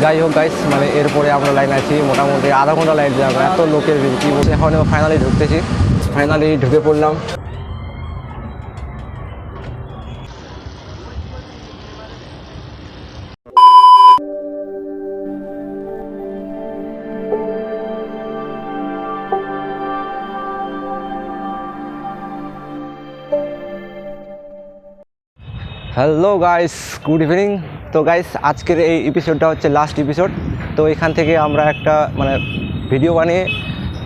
যাই হোক গাইস, মানে এরপরে আমরা লাইন আছি মোটামুটি আধা ঘন্টা লাইন যাবো, এত লোকের ভিড় কি বলছে। এখন ফাইনালি ঢুকতেছি, ফাইনালি ঢুকে পড়লাম। Hello guys, good evening. তো গাইস, আজকের এই এপিসোডটা হচ্ছে লাস্ট এপিসোড। তো এখান থেকে আমরা একটা মানে ভিডিও বানিয়ে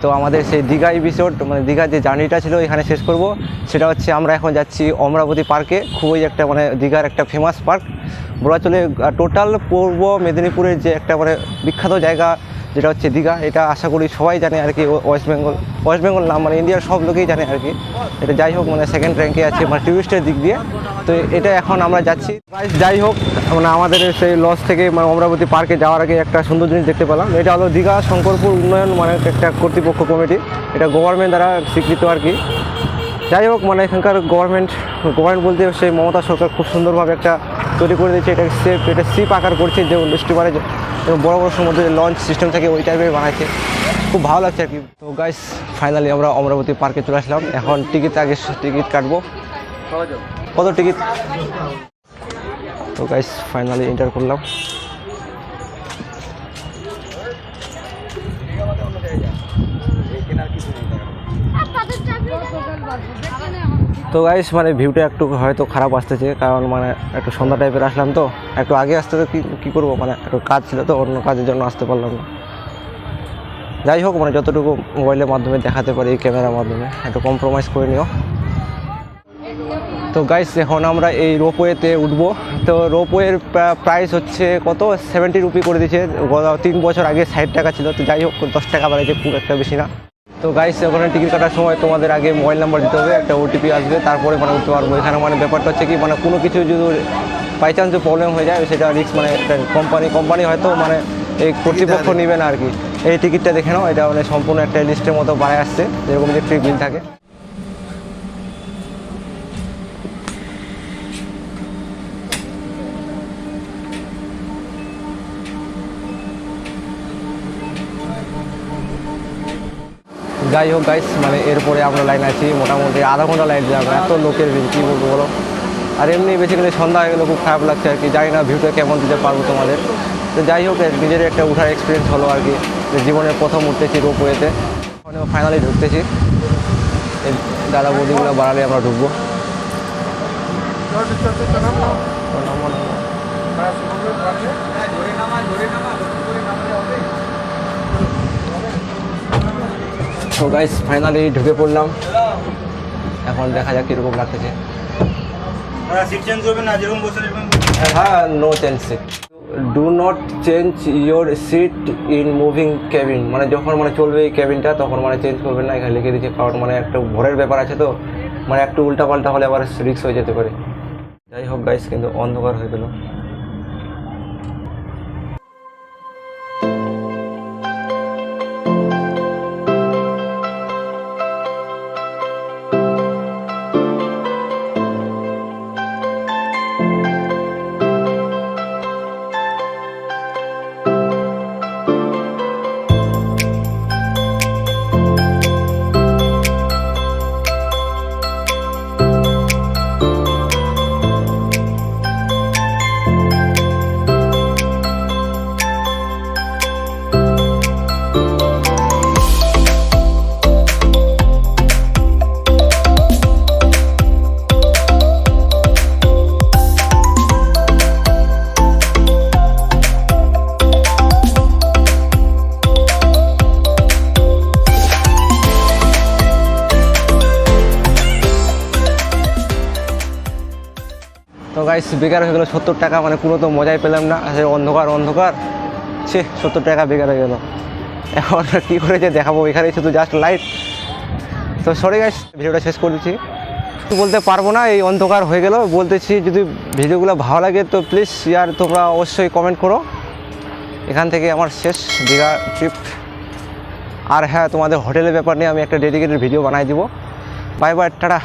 তো আমাদের সেই দীঘা এপিসোড মানে দীঘার যে জার্নিটা ছিল এখানে শেষ করব। সেটা হচ্ছে আমরা এখন যাচ্ছি অমরাবতী পার্কে, খুবই একটা মানে দীঘার একটা ফেমাস পার্ক বলা চলে। টোটাল পূর্ব মেদিনীপুরের যে একটা মানে বিখ্যাত জায়গা যেটা হচ্ছে দীঘা, এটা আশা করি সবাই জানে আর কি। ওয়েস্ট বেঙ্গল নাম মানে ইন্ডিয়ার সব লোকেই জানে আর কি। এটা যাই হোক মানে সেকেন্ড র্যাঙ্কে আছে মানে টুরিস্টের দিক দিয়ে। তো এটা এখন আমরা যাচ্ছি। যাই হোক মানে আমাদের সেই লজ থেকে মানে অমরাবতী পার্কে যাওয়ার আগে একটা সুন্দর জিনিস দেখতে পেলাম। এটা হলো দীঘা শঙ্করপুর উন্নয়ন মানে একটা কর্তৃপক্ষ কমিটি, এটা গভর্নমেন্ট দ্বারা স্বীকৃত আর কি। যাই হোক মানে এখানকার গভর্নমেন্ট বলতে সেই মমতা সরকার খুব সুন্দরভাবে একটা তৈরি করে দিয়েছে। এটা শিপ আকার করছে, যে স্টিমারে এবং বড় বড় সমুদ্রে লঞ্চ সিস্টেম থাকে ওই টাইপের বানাচ্ছে, খুব ভালো লাগছে আর কি। তো গাইস, ফাইনালি আমরা অমরাবতী পার্কে চলে আসলাম। এখন টিকিট কাটবো। কত টিকিট? তো গাইস ফাইনালি এন্টার করলাম। তো গাইস মানে ভিউটা একটু হয়তো খারাপ আসতেছে, কারণ মানে একটু সন্ধ্যা টাইপের আসলাম, তো একটু আগে আসতে তো কী করবো, মানে একটু কাজ ছিল তো, অন্য কাজের জন্য আসতে পারলাম না। যাই হোক মানে যতটুকু মোবাইলের মাধ্যমে দেখাতে পারি এই ক্যামেরার মাধ্যমে একটু কম্প্রোমাইজ করে নিও। তো গাইস এখন আমরা এই রোপওয়েতে উঠবো। তো রোপওয়ের প্রাইস হচ্ছে কত 70 রুপি করে দিয়েছে। 3 বছর আগে 60 টাকা ছিল। তো যাই হোক 10 টাকা বাড়াইছে, খুব একটা বেশি না। তো গাইস ওখানে টিকিট কাটার সময় তোমাদের আগে মোবাইল নাম্বার দিতে হবে, একটা ওটিপি আসবে, তারপরে মানে উঠতে পারবো। এখানে মানে ব্যাপারটা হচ্ছে কি মানে কোনো কিছু যদি বাই চান্স প্রবলেম হয়ে যায় সেটা রিস্ক মানে একটা কোম্পানি হয়তো মানে এই কর্তৃপক্ষ নেবে না আর কি। এই টিকিটটা দেখে নাও, এটা মানে সম্পূর্ণ একটা লিস্টের মতো বাড়ায় আসছে, যেরকম ইলেকট্রিক বিল থাকে। যাই হোক গাইস মানে এরপরে আমরা লাইন আছি মোটামুটি আধা ঘন্টা লাইন যাবো, এত লোকের ভিড় কী বলবো বলো। আর এমনি বেসিক্যালি সন্ধ্যা হয়ে গেলে খুব খারাপ লাগছে আর কি। জানি না ভিউটা কেমন দিতে পারবো তোমাদের। তো যাই হোক নিজের একটা উঠার এক্সপিরিয়েন্স হলো আর কি, জীবনের প্রথম উঠতেছি রোপওয়েতে। মানে ফাইনালি ঢুকতেছি, এই দাদা বৌদিগুলো বাড়ালে আমরা ঢুকবো। তো গাইস ফাইনালি ঢুকে পড়লাম, এখন দেখা যাক কীরকম লাগতেছে। হ্যাঁ, no change seat, do not change your seat in moving cabin. মানে যখন মানে চলবে এই কেবিনটা তখন মানে চেঞ্জ করবেন না, এখানে লিখে দিচ্ছে। কারণ মানে একটা ভরের ব্যাপার আছে, তো মানে একটু উল্টাপাল্টা হলে আবার রিস্ক হয়ে যেতে পারে। যাই হোক গাইস, কিন্তু অন্ধকার হয়ে গেল। তো গাইস বেকার হয়ে গেলো 70 টাকা, মানে কোনো তো মজাই পেলাম না। আসলে অন্ধকার 70 টাকা বেকার হয়ে গেল। এখন কী করে যে দেখাবো, এখানে শুধু জাস্ট লাইট। তো সরি গাইস, ভিডিওটা শেষ করে দিচ্ছি। বলতে পারবো না, এই অন্ধকার হয়ে গেল। বলতেছি যদি ভিডিওগুলো ভালো লাগে তো প্লিজ ইয়ার তোমরা অবশ্যই কমেন্ট করো। এখান থেকে আমার শেষ দীঘা ট্রিপ। আর হ্যাঁ, তোমাদের হোটেলের ব্যাপার নিয়ে আমি একটা ডেডিকেটেড ভিডিও বানাই দিব। Bye bye, tata.